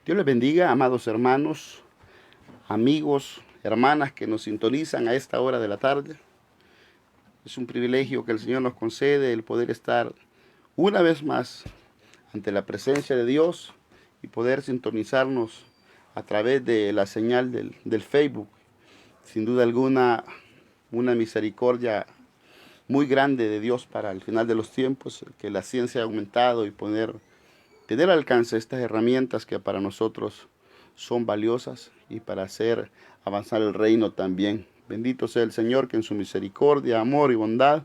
Dios les bendiga, amados hermanos, amigos, hermanas que nos sintonizan a esta hora de la tarde. Es un privilegio que el Señor nos concede el poder estar una vez más ante la presencia de Dios y poder sintonizarnos a través de la señal del Facebook. Sin duda alguna, una misericordia muy grande de Dios para el final de los tiempos, que la ciencia ha aumentado y poder tener al alcance estas herramientas que para nosotros son valiosas y para hacer avanzar el reino también. Bendito sea el Señor que en su misericordia, amor y bondad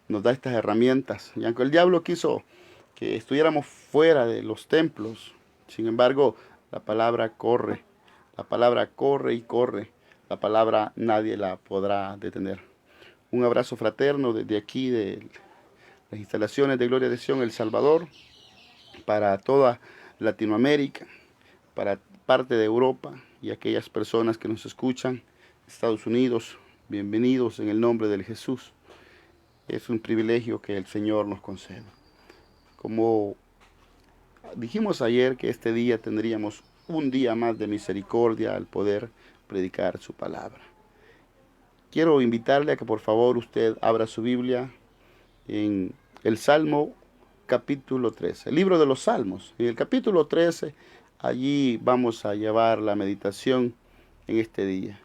nos da estas herramientas. Y aunque el diablo quiso que estuviéramos fuera de los templos, sin embargo, la palabra corre y corre, la palabra nadie la podrá detener. Un abrazo fraterno desde aquí de las instalaciones de Gloria de Sion, El Salvador, para toda Latinoamérica, para parte de Europa y aquellas personas que nos escuchan, Estados Unidos, bienvenidos en el nombre del Jesús. Es un privilegio que el Señor nos concede. Como dijimos ayer que este día tendríamos un día más de misericordia al poder predicar su palabra. Quiero invitarle a que por favor usted abra su Biblia en el Salmo capítulo 13, el libro de los Salmos. En el capítulo 13, allí vamos a llevar la meditación en este día.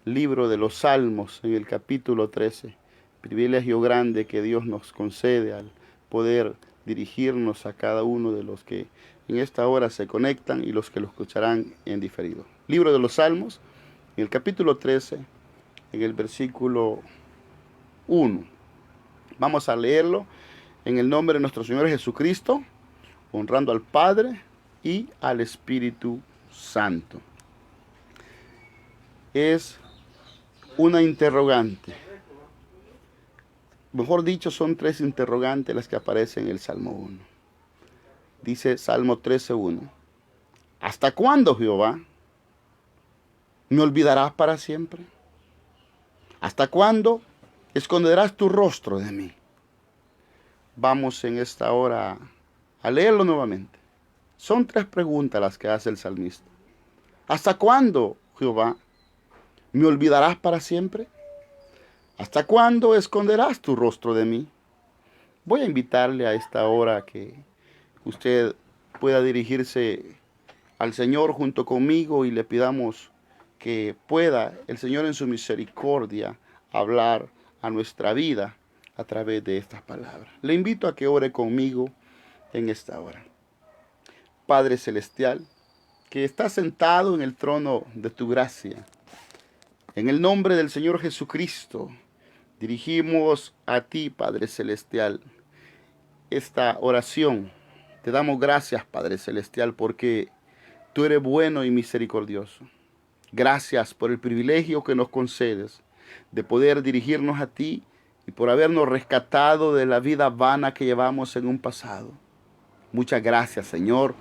Libro de los Salmos en el capítulo 13. Privilegio grande que Dios nos concede al poder dirigirnos a cada uno de los que en esta hora se conectan y los que lo escucharán en diferido. Libro de los Salmos, en el capítulo 13, en el versículo 1. Vamos a leerlo en el nombre de nuestro Señor Jesucristo, honrando al Padre y al Espíritu Santo. Es una interrogante. Mejor dicho, son tres interrogantes las que aparecen en el Salmo 1. Dice Salmo 13:1. ¿Hasta cuándo, Jehová? ¿Me olvidarás para siempre? ¿Hasta cuándo esconderás tu rostro de mí? Vamos en esta hora a leerlo nuevamente. Son tres preguntas las que hace el salmista. ¿Hasta cuándo, Jehová? ¿Me olvidarás para siempre? ¿Hasta cuándo esconderás tu rostro de mí? Voy a invitarle a esta hora a que usted pueda dirigirse al Señor junto conmigo y le pidamos que pueda el Señor en su misericordia hablar a nuestra vida a través de estas palabras. Le invito a que ore conmigo en esta hora. Padre Celestial, que está sentado en el trono de tu gracia, en el nombre del Señor Jesucristo, dirigimos a ti, Padre Celestial, esta oración. Te damos gracias, Padre Celestial, porque tú eres bueno y misericordioso. Gracias por el privilegio que nos concedes de poder dirigirnos a ti y por habernos rescatado de la vida vana que llevamos en un pasado. Muchas gracias, Señor,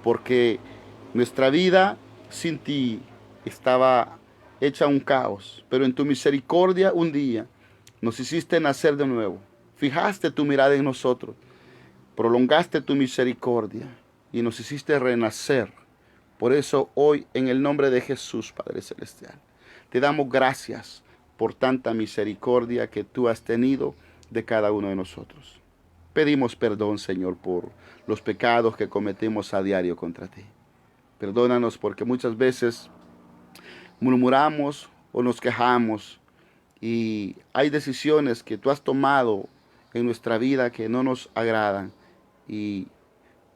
porque nuestra vida sin ti estaba hecha un caos, pero en tu misericordia un día nos hiciste nacer de nuevo. Fijaste tu mirada en nosotros, prolongaste tu misericordia y nos hiciste renacer. Por eso hoy, en el nombre de Jesús, Padre Celestial, te damos gracias por tanta misericordia que tú has tenido de cada uno de nosotros. Pedimos perdón, Señor, por los pecados que cometemos a diario contra ti. Perdónanos porque muchas veces murmuramos o nos quejamos y hay decisiones que tú has tomado en nuestra vida que no nos agradan y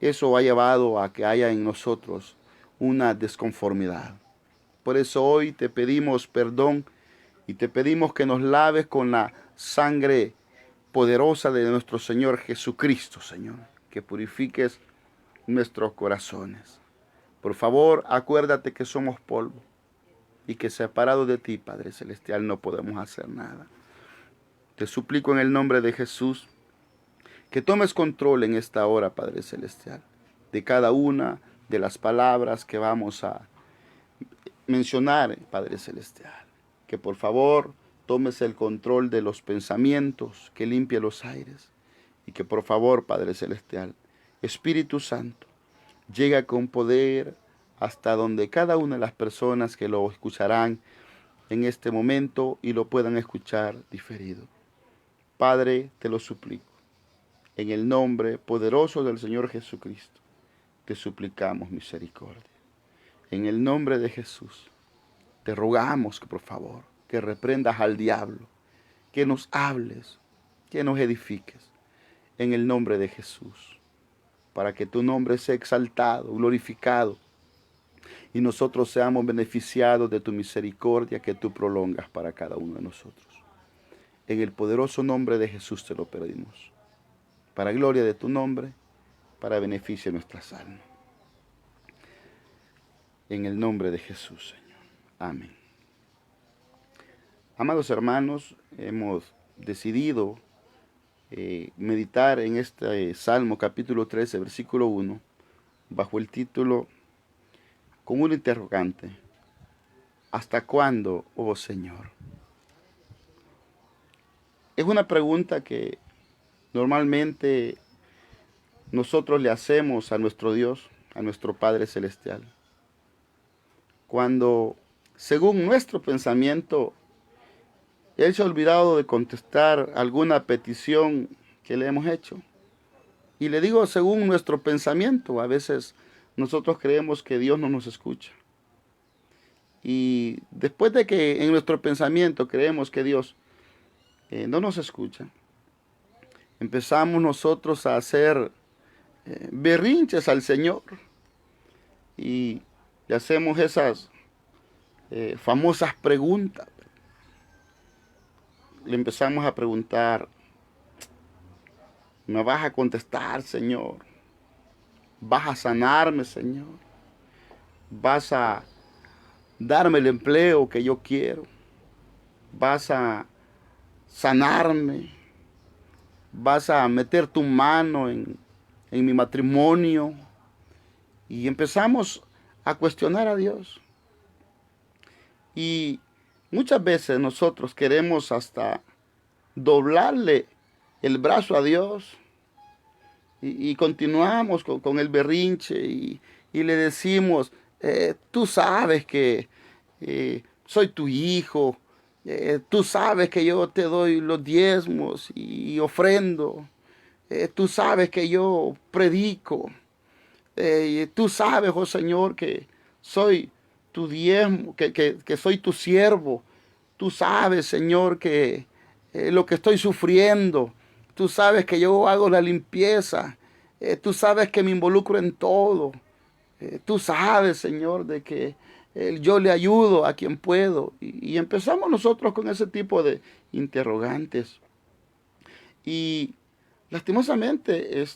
eso ha llevado a que haya en nosotros una desconformidad. Por eso hoy te pedimos perdón y te pedimos que nos laves con la sangre poderosa de nuestro Señor Jesucristo, Señor, que purifiques nuestros corazones. Por favor, acuérdate que somos polvo y que separados de ti, Padre Celestial, no podemos hacer nada. Te suplico en el nombre de Jesús que tomes control en esta hora, Padre Celestial, de cada una de las palabras que vamos a mencionar, Padre Celestial. Que por favor tomes el control de los pensamientos, que limpie los aires. Y que por favor, Padre Celestial, Espíritu Santo, llega con poder hasta donde cada una de las personas que lo escucharán en este momento y lo puedan escuchar diferido. Padre, te lo suplico, en el nombre poderoso del Señor Jesucristo, te suplicamos misericordia. En el nombre de Jesús, te rogamos que por favor, que reprendas al diablo, que nos hables, que nos edifiques, en el nombre de Jesús, para que tu nombre sea exaltado, glorificado, y nosotros seamos beneficiados de tu misericordia que tú prolongas para cada uno de nosotros. En el poderoso nombre de Jesús te lo pedimos, para gloria de tu nombre, para beneficio de nuestras almas. En el nombre de Jesús, Señor. Amén. Amados hermanos, hemos decidido meditar en este Salmo capítulo 13, versículo 1, bajo el título, con un interrogante: ¿hasta cuándo, oh Señor? Es una pregunta que normalmente nosotros le hacemos a nuestro Dios, a nuestro Padre Celestial, cuando, según nuestro pensamiento, Él se ha olvidado de contestar alguna petición que le hemos hecho. Y le digo según nuestro pensamiento, a veces nosotros creemos que Dios no nos escucha. Y después de que en nuestro pensamiento creemos que Dios no nos escucha, empezamos nosotros a hacer berrinches al Señor y le hacemos esas famosas preguntas. Le empezamos a preguntar: ¿me vas a contestar, Señor? ¿Vas a sanarme, Señor? ¿Vas a darme el empleo que yo quiero? ¿Vas a sanarme? ¿Vas a meter tu mano en mi matrimonio? Y empezamos a cuestionar a Dios. Y muchas veces nosotros queremos hasta doblarle el brazo a Dios y continuamos con el berrinche y le decimos: tú sabes que soy tu hijo, tú sabes que yo te doy los diezmos y ofrendo, tú sabes que yo predico, tú sabes, oh Señor, que soy tu diezmo, que soy tu siervo, tú sabes, Señor, que lo que estoy sufriendo, tú sabes que yo hago la limpieza, tú sabes que me involucro en todo, tú sabes, Señor, de que yo le ayudo a quien puedo. Y empezamos nosotros con ese tipo de interrogantes. Y lastimosamente,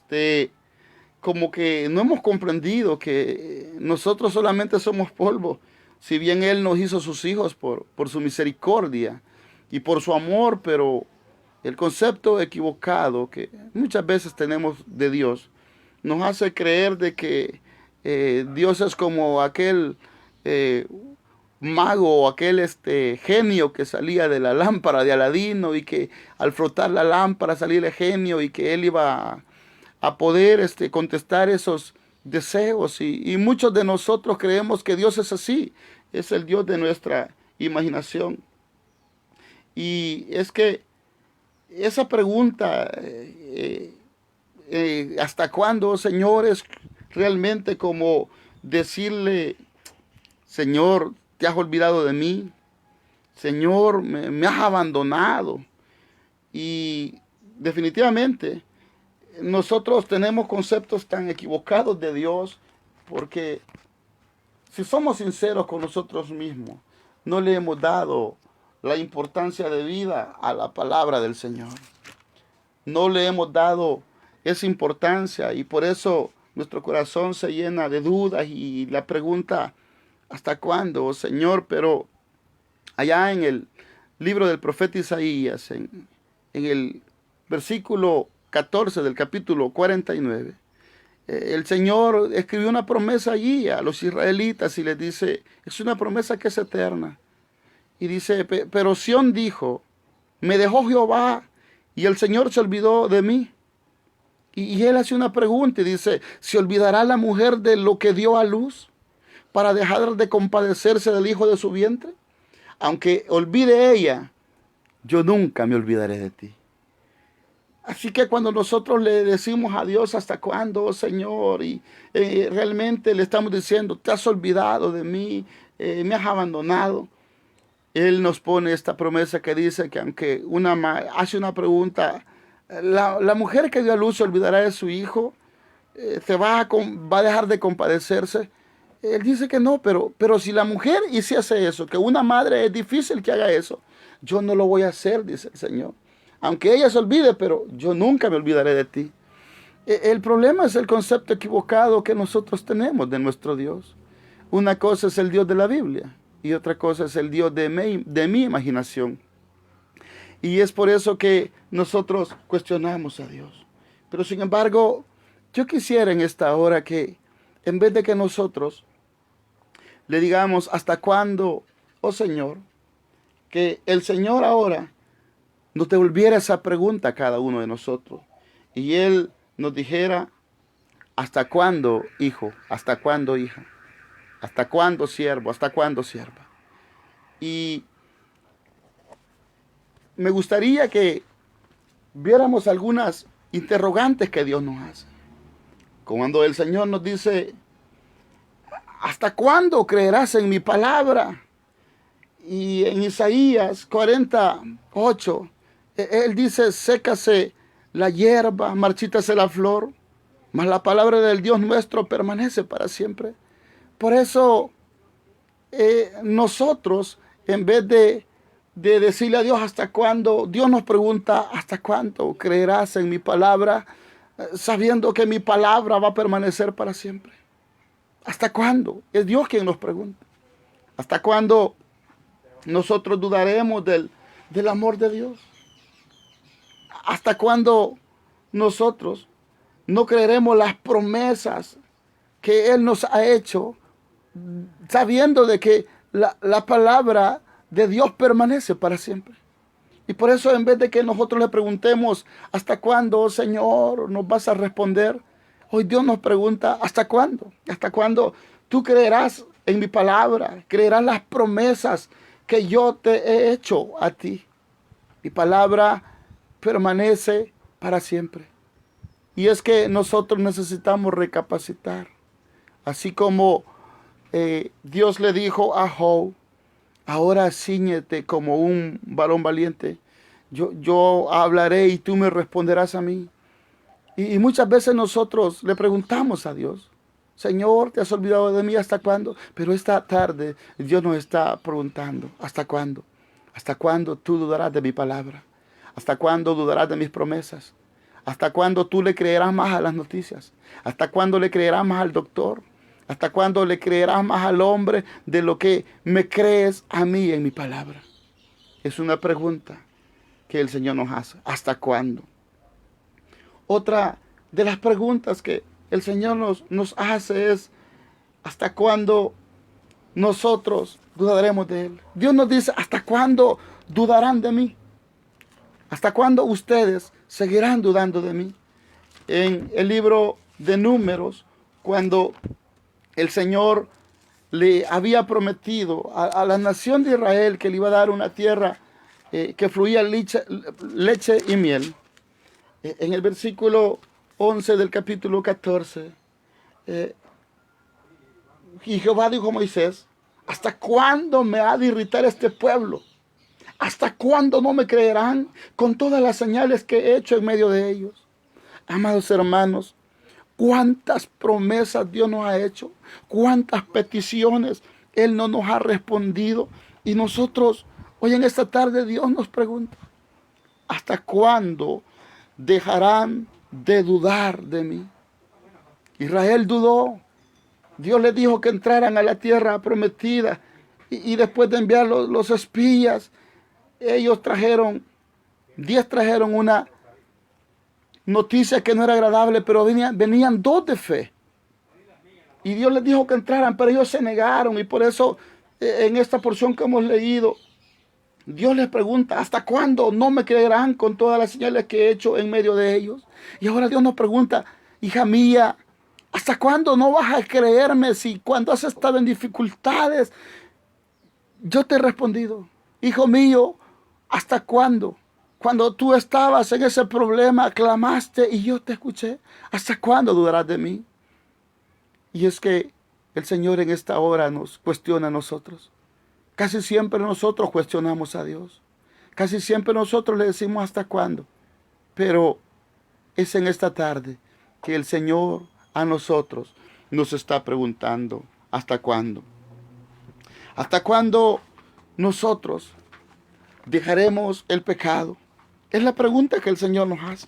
como que no hemos comprendido que nosotros solamente somos polvo, si bien Él nos hizo sus hijos por su misericordia y por su amor, pero el concepto equivocado que muchas veces tenemos de Dios nos hace creer de que Dios es como aquel mago o aquel genio que salía de la lámpara de Aladino y que al frotar la lámpara salía el genio y que él iba a poder contestar esos deseos. Y muchos de nosotros creemos que Dios es así, es el Dios de nuestra imaginación. Y es que esa pregunta, ¿hasta cuándo, Señor? Es realmente como decirle: Señor, ¿te has olvidado de mí? Señor, me has abandonado. Y definitivamente nosotros tenemos conceptos tan equivocados de Dios, porque si somos sinceros con nosotros mismos, no le hemos dado la importancia de vida a la palabra del Señor. No le hemos dado esa importancia y por eso nuestro corazón se llena de dudas y la pregunta: ¿hasta cuándo, oh Señor? Pero allá en el libro del profeta Isaías, en el versículo 14 del capítulo 49, el Señor escribió una promesa allí a los israelitas y les dice, es una promesa que es eterna. Y dice: pero Sión dijo, me dejó Jehová y el Señor se olvidó de mí. Y él hace una pregunta y dice: ¿se olvidará la mujer de lo que dio a luz? para dejar de compadecerse del hijo de su vientre? Aunque olvide ella, yo nunca me olvidaré de ti. Así que cuando nosotros le decimos a Dios, ¿hasta cuándo, oh Señor? Y realmente le estamos diciendo, te has olvidado de mí, me has abandonado. Él nos pone esta promesa que dice que aunque hace una pregunta, la mujer que dio a luz se olvidará de su hijo, va a dejar de compadecerse. Él dice que no, pero si la mujer hiciese eso, que una madre es difícil que haga eso, yo no lo voy a hacer, dice el Señor. Aunque ella se olvide, pero yo nunca me olvidaré de ti. El problema es el concepto equivocado que nosotros tenemos de nuestro Dios. Una cosa es el Dios de la Biblia y otra cosa es el Dios de mi imaginación. Y es por eso que nosotros cuestionamos a Dios. Pero sin embargo, yo quisiera en esta hora que en vez de que nosotros le digamos, ¿hasta cuándo, oh Señor? Que el Señor ahora nos devolviera esa pregunta a cada uno de nosotros. Y Él nos dijera, ¿hasta cuándo, hijo? ¿Hasta cuándo, hija? ¿Hasta cuándo, siervo? ¿Hasta cuándo, sierva? Y me gustaría que viéramos algunas interrogantes que Dios nos hace. Cuando el Señor nos dice, ¿hasta cuándo creerás en mi palabra? Y en Isaías 48, Él dice, sécase la hierba, marchítase la flor, mas la palabra del Dios nuestro permanece para siempre. Por eso nosotros, en vez de decirle a Dios hasta cuándo, Dios nos pregunta, ¿hasta cuándo creerás en mi palabra? Sabiendo que mi palabra va a permanecer para siempre. ¿Hasta cuándo? Es Dios quien nos pregunta. ¿Hasta cuándo nosotros dudaremos del amor de Dios? ¿Hasta cuándo nosotros no creeremos las promesas que Él nos ha hecho, sabiendo de que la palabra de Dios permanece para siempre? Y por eso, en vez de que nosotros le preguntemos, ¿hasta cuándo, oh Señor, nos vas a responder? Hoy Dios nos pregunta, ¿hasta cuándo? ¿Hasta cuándo tú creerás en mi palabra? ¿Creerás las promesas que yo te he hecho a ti? Mi palabra permanece para siempre. Y es que nosotros necesitamos recapacitar. Así como Dios le dijo a Job, ahora cíñete como un varón valiente. Yo hablaré y tú me responderás a mí. Y muchas veces nosotros le preguntamos a Dios, Señor, ¿te has olvidado de mí? ¿Hasta cuándo? Pero esta tarde Dios nos está preguntando, ¿hasta cuándo? ¿Hasta cuándo tú dudarás de mi palabra? ¿Hasta cuándo dudarás de mis promesas? ¿Hasta cuándo tú le creerás más a las noticias? ¿Hasta cuándo le creerás más al doctor? ¿Hasta cuándo le creerás más al hombre de lo que me crees a mí en mi palabra? Es una pregunta que el Señor nos hace. ¿Hasta cuándo? Otra de las preguntas que el Señor nos hace es, ¿hasta cuándo nosotros dudaremos de Él? Dios nos dice, ¿hasta cuándo dudarán de mí? ¿Hasta cuándo ustedes seguirán dudando de mí? En el libro de Números, cuando el Señor le había prometido a la nación de Israel que le iba a dar una tierra que fluía leche y miel, en el versículo 11 del capítulo 14, y Jehová dijo a Moisés, ¿hasta cuándo me ha de irritar este pueblo? ¿Hasta cuándo no me creerán con todas las señales que he hecho en medio de ellos? Amados hermanos, cuántas promesas Dios nos ha hecho, cuántas peticiones Él no nos ha respondido. Y nosotros, hoy en esta tarde, Dios nos pregunta, ¿hasta cuándo dejarán de dudar de mí? Israel dudó. Dios les dijo que entraran a la tierra prometida. Y después de enviar los espías, ellos trajeron 10 trajeron una noticia que no era agradable, pero venían 2 de fe. Y Dios les dijo que entraran, pero ellos se negaron. Y por eso, en esta porción que hemos leído, Dios les pregunta, ¿hasta cuándo no me creerán con todas las señales que he hecho en medio de ellos? Y ahora Dios nos pregunta, hija mía, ¿Hasta cuándo no vas a creerme si cuando has estado en dificultades yo te he respondido? Hijo mío, ¿hasta cuándo? Cuando tú estabas en ese problema, clamaste y yo te escuché. ¿Hasta cuándo dudarás de mí? Y es que el Señor en esta hora nos cuestiona a nosotros. Casi siempre nosotros cuestionamos a Dios. Casi siempre nosotros le decimos ¿hasta cuándo? Pero es en esta tarde que el Señor a nosotros nos está preguntando ¿hasta cuándo? ¿Hasta cuándo nosotros dejaremos el pecado? Es la pregunta que el Señor nos hace.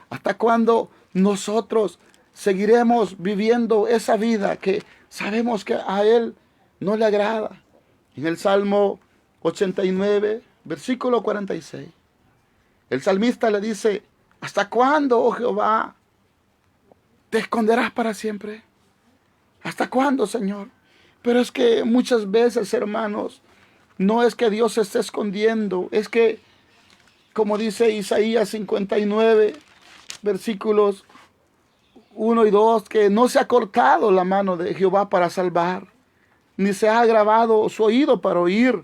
¿Hasta cuándo nosotros seguiremos viviendo esa vida que sabemos que a Él no le agrada? En el Salmo 89, versículo 46, el salmista le dice, ¿hasta cuándo, oh Jehová, te esconderás para siempre? ¿Hasta cuándo, Señor? Pero es que muchas veces, hermanos, no es que Dios se esté escondiendo, es que, como dice Isaías 59, versículos 1 y 2, que no se ha cortado la mano de Jehová para salvar, ni se ha agravado su oído para oír,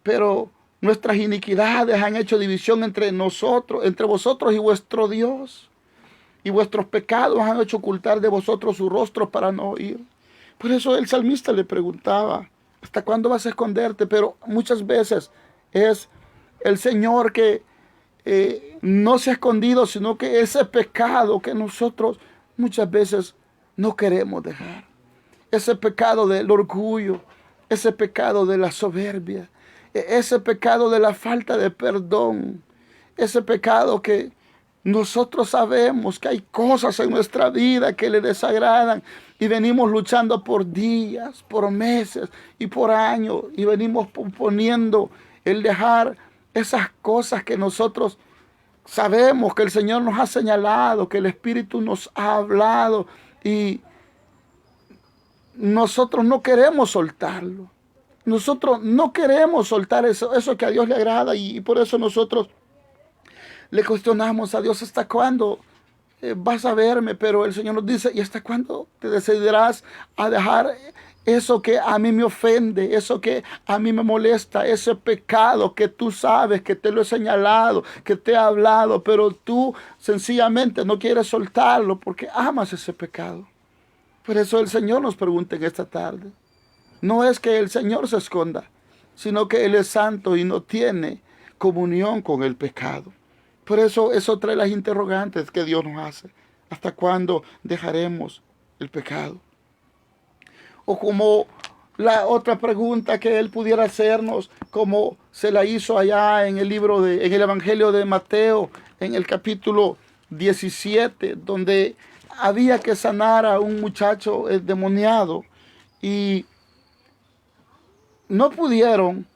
pero nuestras iniquidades han hecho división entre nosotros, entre vosotros y vuestro Dios, y vuestros pecados han hecho ocultar de vosotros su rostro para no oír. Por eso el salmista le preguntaba, ¿hasta cuándo vas a esconderte? Pero muchas veces es el Señor que no se ha escondido, sino que ese pecado que nosotros muchas veces no queremos dejar. Ese pecado del orgullo, ese pecado de la soberbia, ese pecado de la falta de perdón, ese pecado que nosotros sabemos que hay cosas en nuestra vida que le desagradan y venimos luchando por días, por meses y por años y venimos poniendo el dejar esas cosas que nosotros sabemos que el Señor nos ha señalado, que el Espíritu nos ha hablado y nosotros no queremos soltarlo. Nosotros no queremos soltar eso que a Dios le agrada y por eso nosotros le cuestionamos a Dios, ¿hasta cuándo vas a verme? Pero el Señor nos dice, ¿y hasta cuándo te decidirás a dejar eso que a mí me ofende, eso que a mí me molesta, ese pecado que tú sabes, que te lo he señalado, que te he hablado, pero tú sencillamente no quieres soltarlo porque amas ese pecado? Por eso el Señor nos pregunta en esta tarde. No es que el Señor se esconda, sino que Él es santo y no tiene comunión con el pecado. Por eso es otra de las interrogantes que Dios nos hace. ¿Hasta cuándo dejaremos el pecado? O como la otra pregunta que Él pudiera hacernos, como se la hizo allá en el en el Evangelio de Mateo, en el capítulo 17, donde había que sanar a un muchacho endemoniado y no pudieron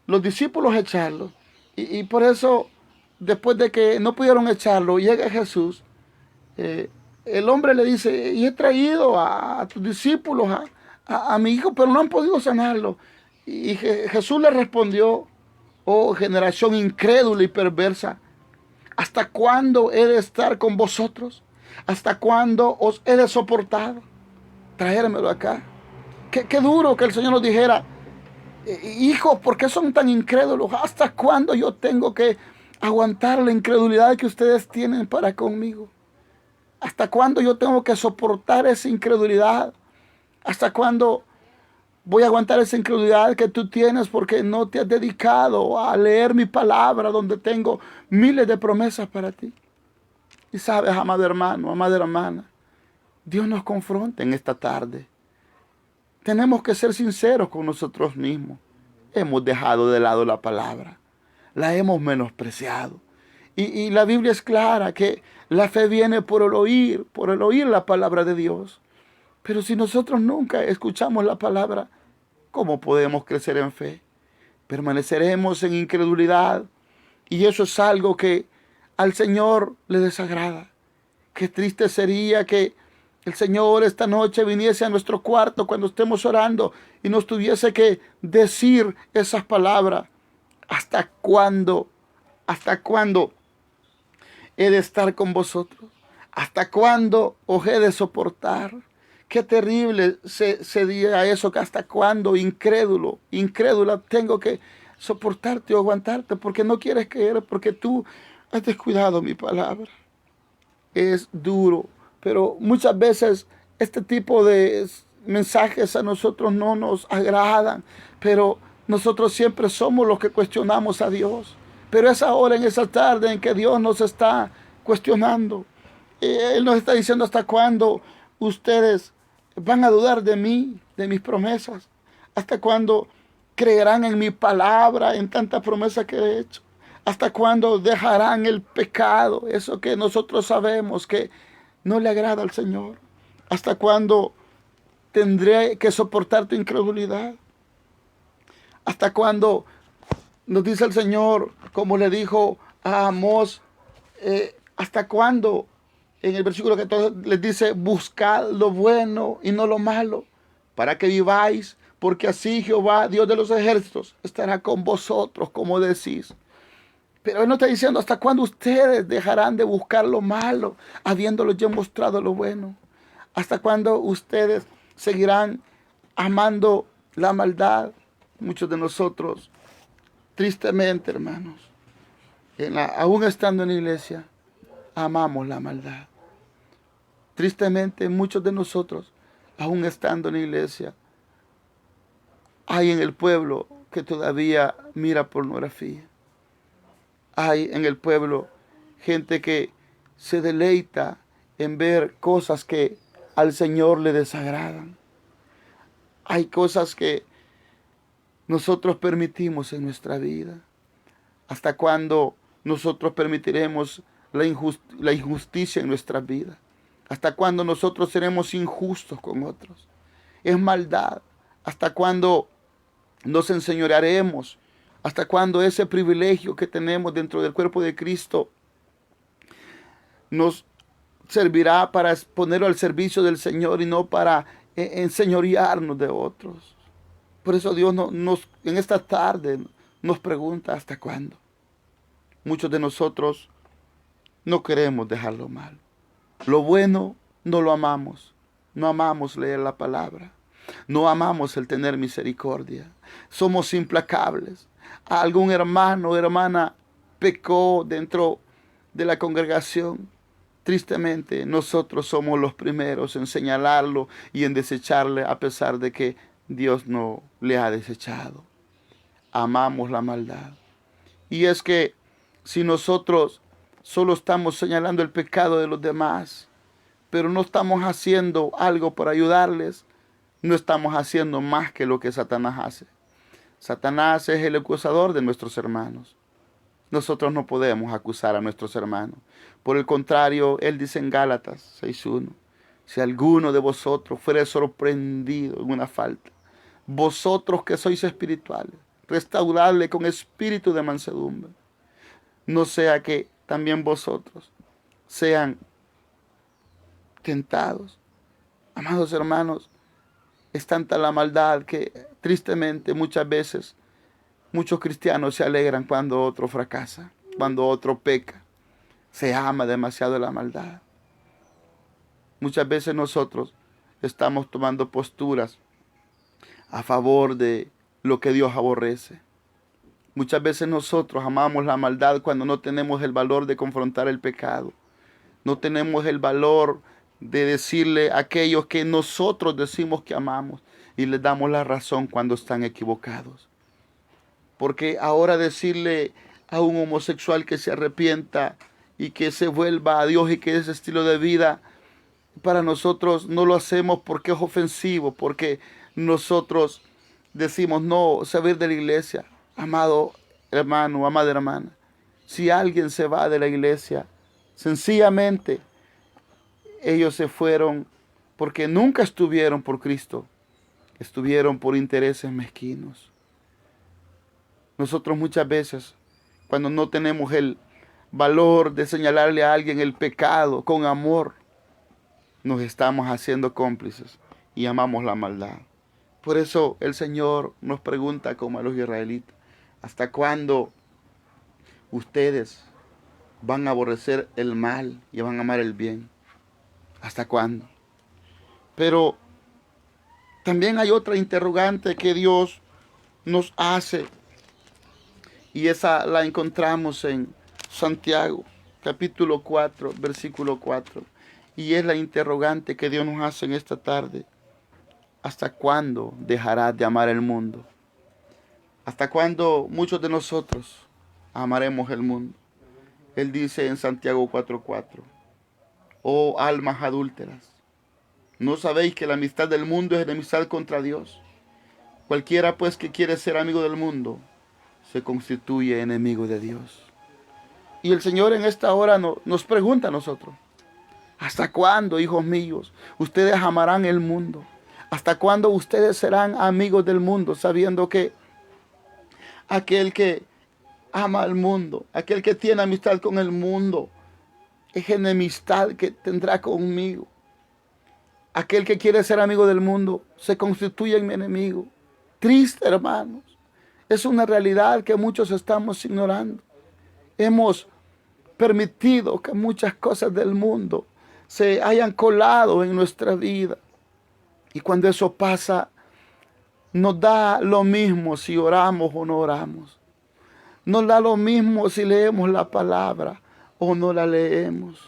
los discípulos echarlo. Y por eso, después de que no pudieron echarlo, llega Jesús. El hombre le dice, y he traído a tus discípulos, a mi hijo, pero no han podido sanarlo. Y Jesús le respondió, oh generación incrédula y perversa, ¿hasta cuándo he de estar con vosotros? ¿Hasta cuándo os he de soportar? Traérmelo acá. Qué duro que el Señor nos dijera, hijos, ¿por qué son tan incrédulos? ¿Hasta cuándo yo tengo que aguantar la incredulidad que ustedes tienen para conmigo? ¿Hasta cuándo yo tengo que soportar esa incredulidad? ¿Hasta cuándo voy a aguantar esa incredulidad que tú tienes porque no te has dedicado a leer mi palabra donde tengo miles de promesas para ti? Y sabes, amado hermano, amada hermana, Dios nos confronta en esta tarde. Tenemos que ser sinceros con nosotros mismos. Hemos dejado de lado la palabra. La hemos menospreciado. Y la Biblia es clara que la fe viene por el oír la palabra de Dios. Pero si nosotros nunca escuchamos la palabra, ¿cómo podemos crecer en fe? Permaneceremos en incredulidad. Y eso es algo que al Señor le desagrada. Qué triste sería que el Señor esta noche viniese a nuestro cuarto cuando estemos orando y nos tuviese que decir esas palabras. ¿Hasta cuándo? ¿Hasta cuándo he de estar con vosotros? ¿Hasta cuándo os he de soportar? Qué terrible se diga eso, que hasta cuándo, incrédulo, incrédula, tengo que soportarte o aguantarte porque no quieres creer, porque tú has descuidado mi palabra. Es duro, pero muchas veces este tipo de mensajes a nosotros no nos agradan, pero nosotros siempre somos los que cuestionamos a Dios. Pero es ahora, en esa tarde, en que Dios nos está cuestionando. Él nos está diciendo: ¿hasta cuándo ustedes van a dudar de mí, de mis promesas? ¿Hasta cuándo creerán en mi palabra, en tanta promesa que he hecho? ¿Hasta cuándo dejarán el pecado, eso que nosotros sabemos que no le agrada al Señor? ¿Hasta cuándo tendré que soportar tu incredulidad? ¿Hasta cuándo, nos dice el Señor, como le dijo a Amós, hasta cuándo, en el versículo 14 les dice: buscad lo bueno y no lo malo, para que viváis, porque así Jehová, Dios de los ejércitos, estará con vosotros, como decís? Pero Él no está diciendo: ¿hasta cuándo ustedes dejarán de buscar lo malo, habiéndoles ya mostrado lo bueno? ¿Hasta cuándo ustedes seguirán amando la maldad? Muchos de nosotros, tristemente, hermanos, aún estando en la iglesia, amamos la maldad. Tristemente, muchos de nosotros, aún estando en la iglesia, hay en el pueblo que todavía mira pornografía. Hay en el pueblo gente que se deleita en ver cosas que al Señor le desagradan. Hay cosas que nosotros permitimos en nuestra vida. ¿Hasta cuándo nosotros permitiremos la injusticia en nuestra vida? ¿Hasta cuándo nosotros seremos injustos con otros? Es maldad. ¿Hasta cuándo nos enseñorearemos? ¿Hasta cuándo ese privilegio que tenemos dentro del cuerpo de Cristo nos servirá para ponerlo al servicio del Señor y no para enseñorearnos de otros? Por eso Dios en esta tarde nos pregunta: ¿hasta cuándo? Muchos de nosotros no queremos dejar lo malo. Lo bueno no lo amamos. No amamos leer la palabra. No amamos el tener misericordia. Somos implacables. Algún hermano o hermana pecó dentro de la congregación. Tristemente, nosotros somos los primeros en señalarlo y en desecharle, a pesar de que Dios no le ha desechado. Amamos la maldad. Y es que si nosotros solo estamos señalando el pecado de los demás, pero no estamos haciendo algo para ayudarles, no estamos haciendo más que lo que Satanás hace. Satanás es el acusador de nuestros hermanos. Nosotros no podemos acusar a nuestros hermanos. Por el contrario, Él dice en Gálatas 6:1: si alguno de vosotros fuere sorprendido en una falta, vosotros que sois espirituales, restauradle con espíritu de mansedumbre. No sea que también vosotros sean tentados. Amados hermanos, es tanta la maldad que tristemente muchas veces muchos cristianos se alegran cuando otro fracasa, cuando otro peca. Se ama demasiado la maldad. Muchas veces nosotros estamos tomando posturas a favor de lo que Dios aborrece. Muchas veces nosotros amamos la maldad cuando no tenemos el valor de confrontar el pecado. No tenemos el valor de decirle a aquellos que nosotros decimos que amamos y les damos la razón cuando están equivocados. Porque ahora decirle a un homosexual que se arrepienta y que se vuelva a Dios y que ese estilo de vida, para nosotros no lo hacemos porque es ofensivo, porque nosotros decimos: no, saber de la iglesia. Amado hermano, amada hermana, si alguien se va de la iglesia, sencillamente ellos se fueron porque nunca estuvieron por Cristo, estuvieron por intereses mezquinos. Nosotros muchas veces, cuando no tenemos el valor de señalarle a alguien el pecado con amor, nos estamos haciendo cómplices y amamos la maldad. Por eso el Señor nos pregunta, como a los israelitas: ¿hasta cuándo ustedes van a aborrecer el mal y van a amar el bien? ¿Hasta cuándo? Pero también hay otra interrogante que Dios nos hace, y esa la encontramos en Santiago, capítulo 4, versículo 4. Y es la interrogante que Dios nos hace en esta tarde. ¿Hasta cuándo dejarás de amar el mundo? ¿Hasta cuándo muchos de nosotros amaremos el mundo? Él dice en Santiago 4:4, oh almas adúlteras, ¿no sabéis que la amistad del mundo es enemistad contra Dios? Cualquiera pues que quiere ser amigo del mundo, se constituye enemigo de Dios. Y el Señor en esta hora nos pregunta a nosotros, ¿hasta cuándo, hijos míos, ustedes amarán el mundo? ¿Hasta cuándo ustedes serán amigos del mundo, sabiendo que aquel que ama al mundo, aquel que tiene amistad con el mundo, es enemistad que tendrá conmigo? Aquel que quiere ser amigo del mundo se constituye en mi enemigo. Triste, hermanos. Es una realidad que muchos estamos ignorando. Hemos permitido que muchas cosas del mundo se hayan colado en nuestra vida. Y cuando eso pasa, nos da lo mismo si oramos o no oramos. Nos da lo mismo si leemos la palabra o no la leemos.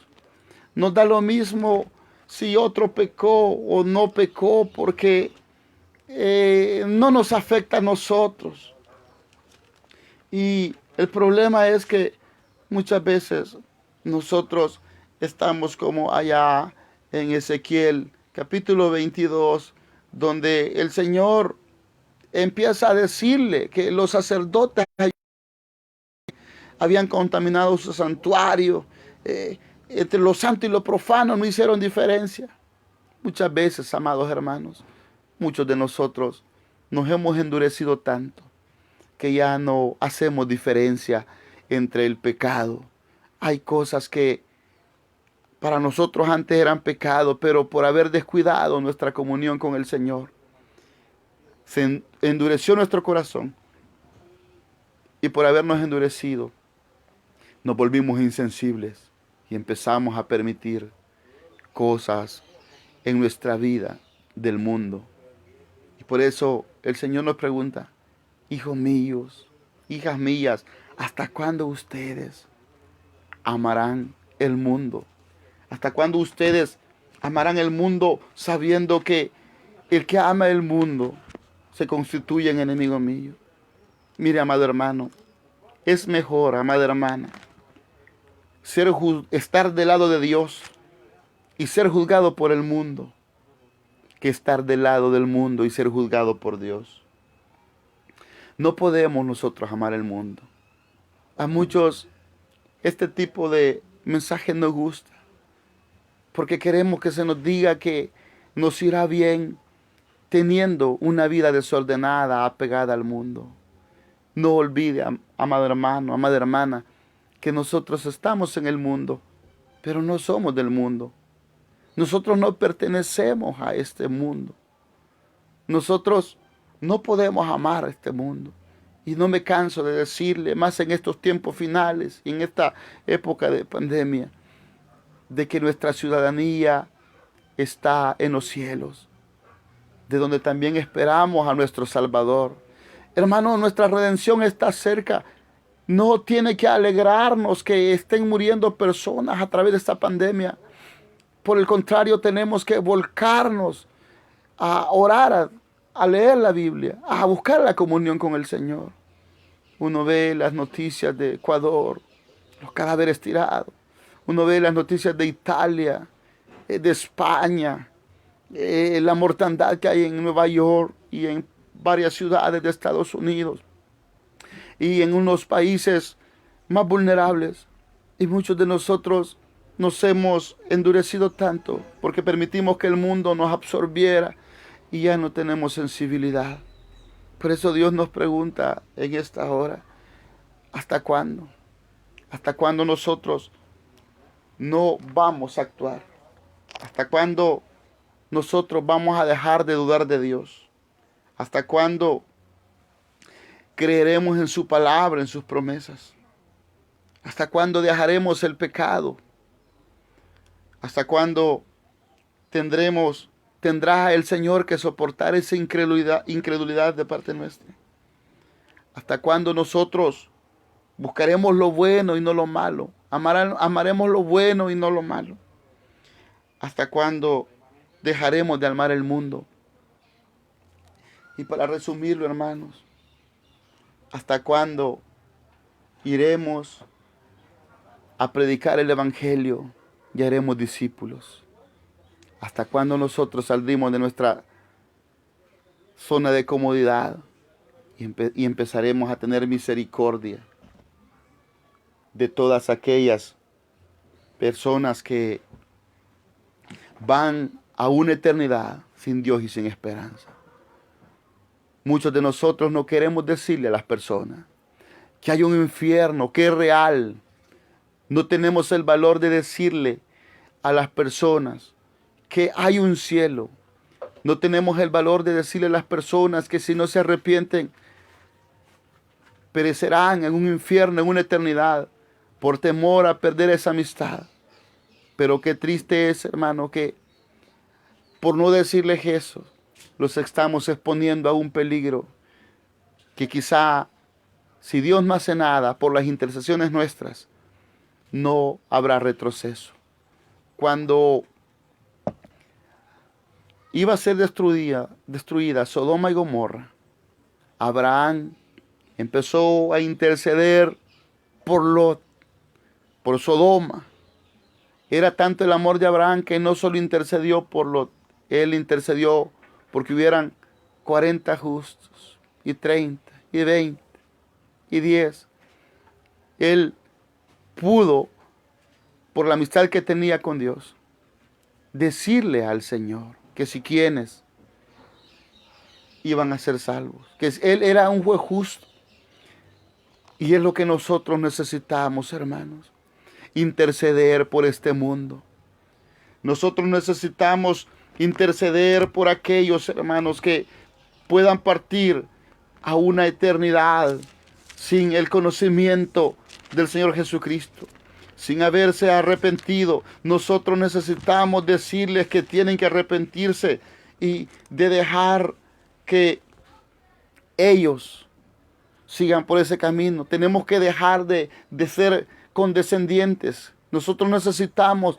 Nos da lo mismo si otro pecó o no pecó, porque no nos afecta a nosotros. Y el problema es que muchas veces nosotros estamos como allá en Ezequiel capítulo 22, donde el Señor empieza a decirle que los sacerdotes habían contaminado su santuario. Entre lo santo y lo profano no hicieron diferencia. Muchas veces, amados hermanos, muchos de nosotros nos hemos endurecido tanto que ya no hacemos diferencia entre el pecado. Hay cosas que para nosotros antes eran pecado, pero por haber descuidado nuestra comunión con el Señor, se endureció nuestro corazón, y por habernos endurecido, nos volvimos insensibles y empezamos a permitir cosas en nuestra vida del mundo. Y por eso el Señor nos pregunta, hijos míos, hijas mías, ¿hasta cuándo ustedes amarán el mundo? ¿Hasta cuándo ustedes amarán el mundo sabiendo que el que ama el mundo se constituye en enemigo mío? Mire, amado hermano, es mejor, amada hermana, estar del lado de Dios y ser juzgado por el mundo, que estar del lado del mundo y ser juzgado por Dios. No podemos nosotros amar el mundo. A muchos este tipo de mensaje nos gusta, porque queremos que se nos diga que nos irá bien teniendo una vida desordenada, apegada al mundo. No olvide, amado hermano, amada hermana, que nosotros estamos en el mundo, pero no somos del mundo. Nosotros no pertenecemos a este mundo. Nosotros no podemos amar a este mundo. Y no me canso de decirle, más en estos tiempos finales y en esta época de pandemia, de que nuestra ciudadanía está en los cielos, de donde también esperamos a nuestro Salvador. Hermano, nuestra redención está cerca. No tiene que alegrarnos que estén muriendo personas a través de esta pandemia. Por el contrario, tenemos que volcarnos a orar, a leer la Biblia, a buscar la comunión con el Señor. Uno ve las noticias de Ecuador, los cadáveres tirados. Uno ve las noticias de Italia, de España, la mortandad que hay en Nueva York y en varias ciudades de Estados Unidos y en unos países más vulnerables. Y muchos de nosotros nos hemos endurecido tanto porque permitimos que el mundo nos absorbiera y ya no tenemos sensibilidad. Por eso Dios nos pregunta en esta hora, ¿hasta cuándo? ¿Hasta cuándo nosotros no vamos a actuar? ¿Hasta cuándo nosotros vamos a dejar de dudar de Dios? ¿Hasta cuándo creeremos en su palabra, en sus promesas? ¿Hasta cuándo dejaremos el pecado? ¿Hasta cuándo tendrá el Señor que soportar esa incredulidad de parte nuestra? ¿Hasta cuándo nosotros buscaremos lo bueno y no lo malo? Amaremos lo bueno y no lo malo. ¿Hasta cuándo dejaremos de amar el mundo? Y para resumirlo, hermanos, ¿hasta cuándo iremos a predicar el Evangelio y haremos discípulos? ¿Hasta cuándo nosotros saldremos de nuestra zona de comodidad y empezaremos a tener misericordia de todas aquellas personas que van a una eternidad sin Dios y sin esperanza? Muchos de nosotros no queremos decirle a las personas que hay un infierno, que es real. No tenemos el valor de decirle a las personas que hay un cielo. No tenemos el valor de decirle a las personas que si no se arrepienten, perecerán en un infierno, en una eternidad, por temor a perder esa amistad. Pero qué triste es, hermano, que por no decirles eso, los estamos exponiendo a un peligro que quizá, si Dios no hace nada por las intercesiones nuestras, no habrá retroceso. Cuando iba a ser destruida Sodoma y Gomorra, Abraham empezó a interceder por Lot, por Sodoma. Era tanto el amor de Abraham que no solo intercedió por Lot, él intercedió porque hubieran 40 justos, y 30, y 20, y 10. Él pudo, por la amistad que tenía con Dios, decirle al Señor que si quienes iban a ser salvos, que Él era un juez justo. Y es lo que nosotros necesitamos, hermanos, interceder por este mundo. Nosotros necesitamos interceder por aquellos hermanos que puedan partir a una eternidad sin el conocimiento del Señor Jesucristo, sin haberse arrepentido. Nosotros necesitamos decirles que tienen que arrepentirse y de dejar que ellos sigan por ese camino. Tenemos que dejar de ser condescendientes. Nosotros necesitamos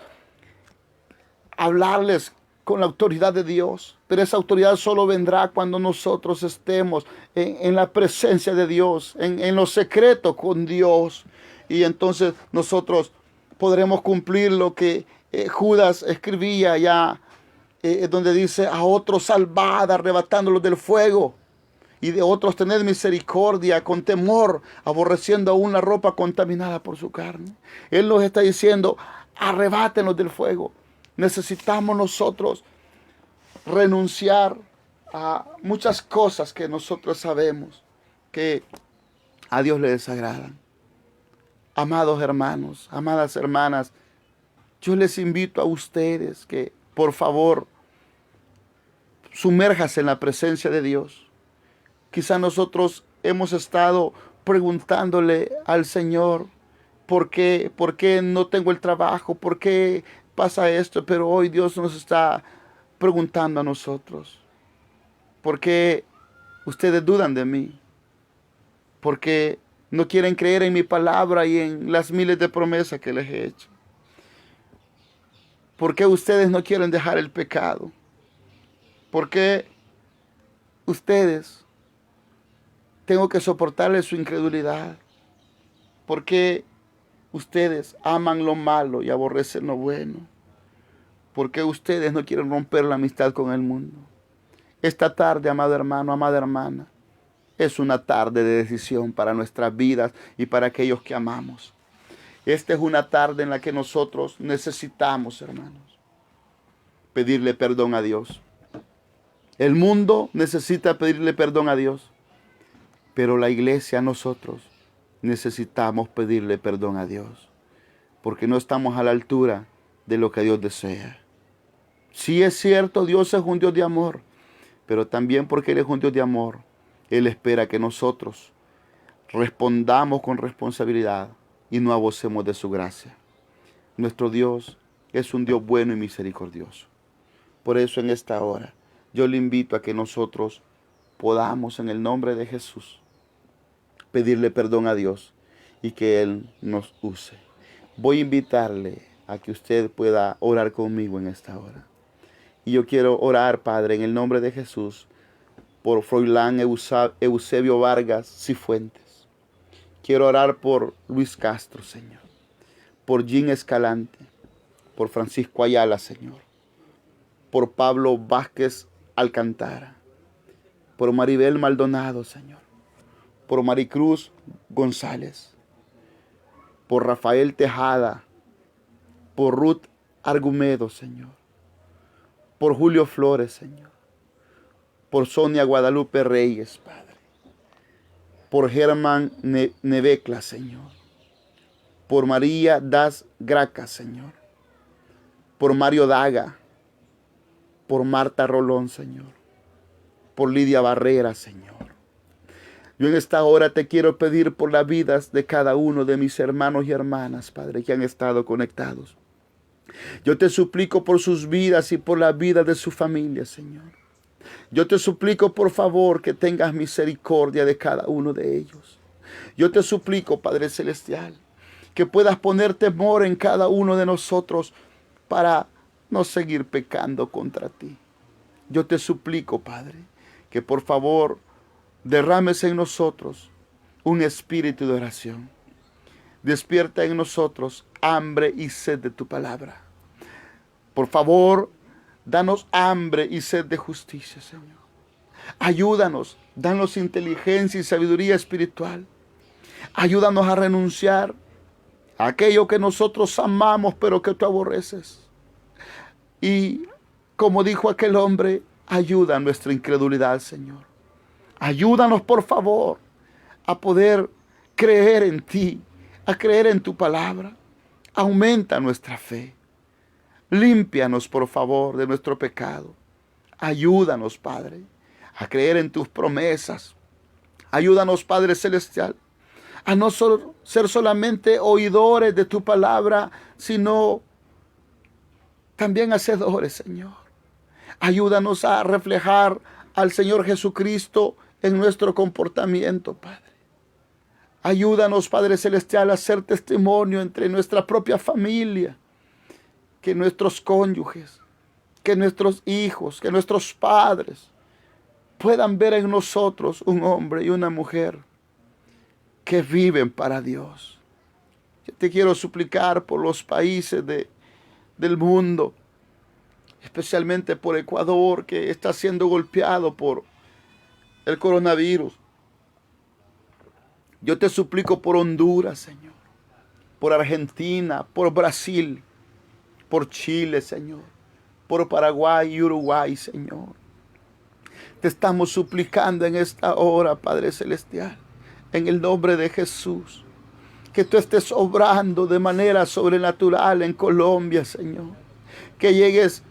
hablarles con la autoridad de Dios, pero esa autoridad solo vendrá cuando nosotros estemos en la presencia de Dios, en lo secreto con Dios, y entonces nosotros podremos cumplir lo que Judas escribía ya, donde dice: a otros salvad arrebatándolos del fuego, y de otros tened misericordia con temor, aborreciendo aún la ropa contaminada por su carne. Él nos está diciendo: arrebátenlos del fuego. Necesitamos nosotros renunciar a muchas cosas que nosotros sabemos que a Dios le desagradan. Amados hermanos, amadas hermanas, yo les invito a ustedes que por favor sumérjase en la presencia de Dios. Quizá nosotros hemos estado preguntándole al Señor: ¿por qué no tengo el trabajo? ¿Por qué pasa esto? Pero hoy Dios nos está preguntando a nosotros: ¿por qué ustedes dudan de mí? ¿Por qué no quieren creer en mi palabra y en las miles de promesas que les he hecho? ¿Por qué ustedes no quieren dejar el pecado? ¿Por qué ustedes tengo que soportarles su incredulidad? ¿Por qué ustedes aman lo malo y aborrecen lo bueno? ¿Por qué ustedes no quieren romper la amistad con el mundo? Esta tarde, amado hermano, amada hermana, es una tarde de decisión para nuestras vidas y para aquellos que amamos. Esta es una tarde en la que nosotros necesitamos, hermanos, pedirle perdón a Dios. El mundo necesita pedirle perdón a Dios, pero la iglesia, nosotros, necesitamos pedirle perdón a Dios, porque no estamos a la altura de lo que Dios desea. Sí es cierto, Dios es un Dios de amor, pero también porque Él es un Dios de amor, Él espera que nosotros respondamos con responsabilidad y no abusemos de su gracia. Nuestro Dios es un Dios bueno y misericordioso. Por eso en esta hora yo le invito a que nosotros podamos en el nombre de Jesús pedirle perdón a Dios y que Él nos use. Voy a invitarle a que usted pueda orar conmigo en esta hora. Y yo quiero orar, Padre, en el nombre de Jesús, por Froilán Eusebio Vargas Cifuentes. Quiero orar por Luis Castro, Señor. Por Jean Escalante. Por Francisco Ayala, Señor. Por Pablo Vázquez Alcantara. Por Maribel Maldonado, Señor. Por Maricruz González. Por Rafael Tejada. Por Ruth Argumedo, Señor. Por Julio Flores, Señor. Por Sonia Guadalupe Reyes, Padre. Por Germán Nevecla, Señor. Por María Das Graca, Señor. Por Mario Daga. Por Marta Rolón, Señor. Por Lidia Barrera, Señor. Yo en esta hora te quiero pedir por las vidas de cada uno de mis hermanos y hermanas, Padre, que han estado conectados. Yo te suplico por sus vidas y por la vida de su familia, Señor. Yo te suplico, por favor, que tengas misericordia de cada uno de ellos. Yo te suplico, Padre Celestial, que puedas poner temor en cada uno de nosotros para no seguir pecando contra ti. Yo te suplico, Padre, que por favor derrames en nosotros un espíritu de oración. Despierta en nosotros hambre y sed de tu palabra. Por favor, danos hambre y sed de justicia, Señor. Ayúdanos, danos inteligencia y sabiduría espiritual. Ayúdanos a renunciar a aquello que nosotros amamos, pero que tú aborreces. Y como dijo aquel hombre, ayuda a nuestra incredulidad, Señor. Ayúdanos, por favor, a poder creer en ti, a creer en tu palabra. Aumenta nuestra fe. Límpianos, por favor, de nuestro pecado. Ayúdanos, Padre, a creer en tus promesas. Ayúdanos, Padre Celestial, a no ser solamente oidores de tu palabra, sino también hacedores, Señor. Ayúdanos a reflejar al Señor Jesucristo en nuestro comportamiento, Padre. Ayúdanos, Padre Celestial, a ser testimonio entre nuestra propia familia, que nuestros cónyuges, que nuestros hijos, que nuestros padres puedan ver en nosotros un hombre y una mujer que viven para Dios. Yo te quiero suplicar por los países del mundo, especialmente por Ecuador, que está siendo golpeado por el coronavirus. Yo te suplico por Honduras, Señor, por Argentina, por Brasil, por Chile, Señor, por Paraguay y Uruguay, Señor. Te estamos suplicando en esta hora, Padre Celestial, en el nombre de Jesús, que tú estés obrando de manera sobrenatural en Colombia, Señor. Que llegues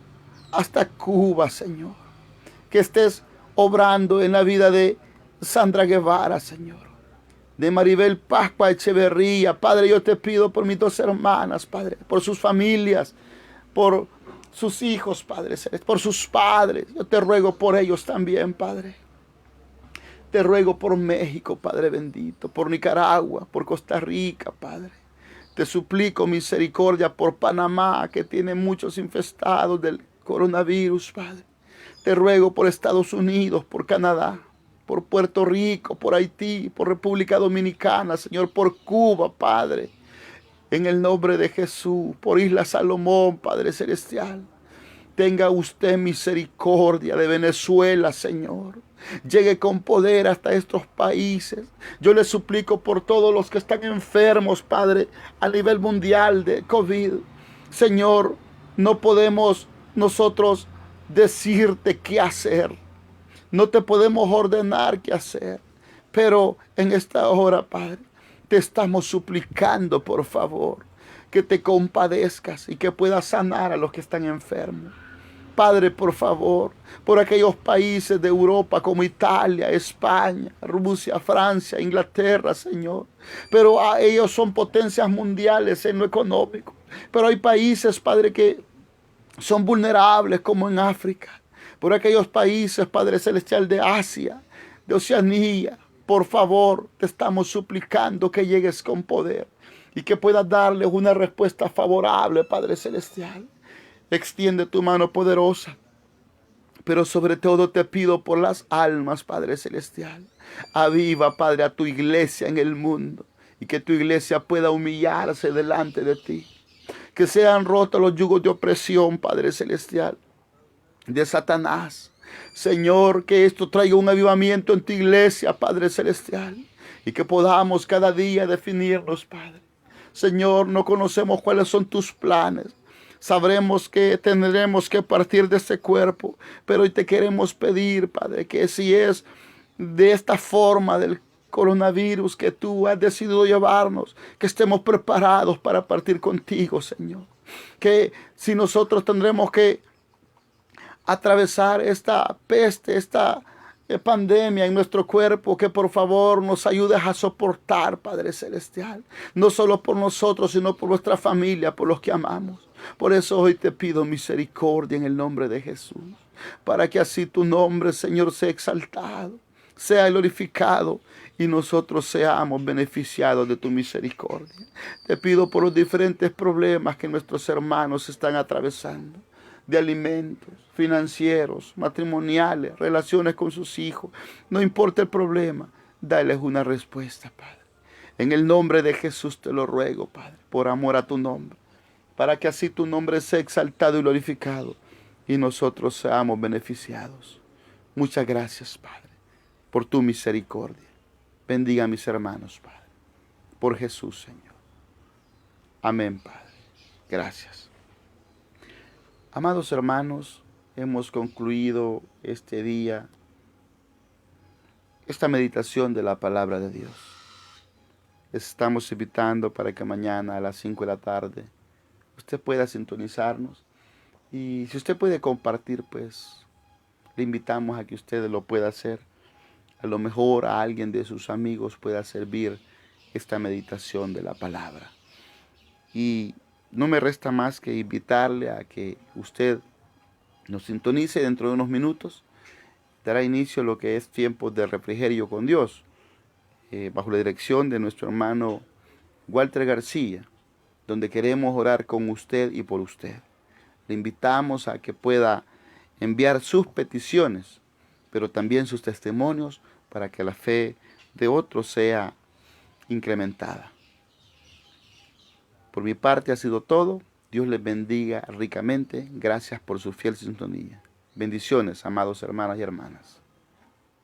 hasta Cuba, Señor. Que estés obrando en la vida de Sandra Guevara, Señor. De Maribel Pascua Echeverría. Padre, yo te pido por mis dos hermanas, Padre, por sus familias, por sus hijos, Padre, por sus padres. Yo te ruego por ellos también, Padre. Te ruego por México, Padre bendito, por Nicaragua, por Costa Rica, Padre. Te suplico misericordia por Panamá, que tiene muchos infestados del coronavirus, Padre. Te ruego por Estados Unidos, por Canadá, por Puerto Rico, por Haití, por República Dominicana, Señor, por Cuba, Padre. En el nombre de Jesús, por Isla Salomón, Padre Celestial. Tenga usted misericordia de Venezuela, Señor. Llegue con poder hasta estos países. Yo le suplico por todos los que están enfermos, Padre, a nivel mundial de COVID. Señor, no podemos nosotros decirte qué hacer. No te podemos ordenar qué hacer. Pero en esta hora, Padre, te estamos suplicando, por favor, que te compadezcas y que puedas sanar a los que están enfermos. Padre, por favor, por aquellos países de Europa como Italia, España, Rusia, Francia, Inglaterra, Señor. Pero ellos son potencias mundiales en lo económico. Pero hay países, Padre, que son vulnerables como en África, por aquellos países, Padre Celestial, de Asia, de Oceanía. Por favor, te estamos suplicando que llegues con poder y que puedas darles una respuesta favorable, Padre Celestial. Extiende tu mano poderosa, pero sobre todo te pido por las almas, Padre Celestial. Aviva, Padre, a tu iglesia en el mundo y que tu iglesia pueda humillarse delante de ti. Que sean rotos los yugos de opresión, Padre Celestial, de Satanás. Señor, que esto traiga un avivamiento en tu iglesia, Padre Celestial, y que podamos cada día definirnos, Padre. Señor, no conocemos cuáles son tus planes. Sabremos que tendremos que partir de este cuerpo, pero hoy te queremos pedir, Padre, que si es de esta forma del coronavirus que tú has decidido llevarnos, que estemos preparados para partir contigo, Señor. Que si nosotros tendremos que atravesar esta peste, esta pandemia en nuestro cuerpo, que por favor nos ayudes a soportar, Padre Celestial, no solo por nosotros, sino por nuestra familia, por los que amamos. Por eso hoy te pido misericordia en el nombre de Jesús, para que así tu nombre, Señor, sea exaltado, sea glorificado y nosotros seamos beneficiados de tu misericordia. Te pido por los diferentes problemas que nuestros hermanos están atravesando, de alimentos, financieros, matrimoniales, relaciones con sus hijos. No importa el problema, dales una respuesta, Padre. En el nombre de Jesús te lo ruego, Padre, por amor a tu nombre, para que así tu nombre sea exaltado y glorificado y nosotros seamos beneficiados. Muchas gracias, Padre, por tu misericordia. Bendiga a mis hermanos, Padre, por Jesús, Señor. Amén, Padre. Gracias. Amados hermanos, hemos concluido este día, esta meditación de la palabra de Dios. Les estamos invitando para que mañana a las 5 de la tarde usted pueda sintonizarnos. Y si usted puede compartir, pues le invitamos a que usted lo pueda hacer. A lo mejor a alguien de sus amigos pueda servir esta meditación de la palabra. Y no me resta más que invitarle a que usted nos sintonice dentro de unos minutos. Dará inicio a lo que es tiempo de refrigerio con Dios, bajo la dirección de nuestro hermano Walter García, donde queremos orar con usted y por usted. Le invitamos a que pueda enviar sus peticiones, pero también sus testimonios, para que la fe de otros sea incrementada. Por mi parte ha sido todo. Dios les bendiga ricamente. Gracias por su fiel sintonía. Bendiciones, amados hermanos y hermanas.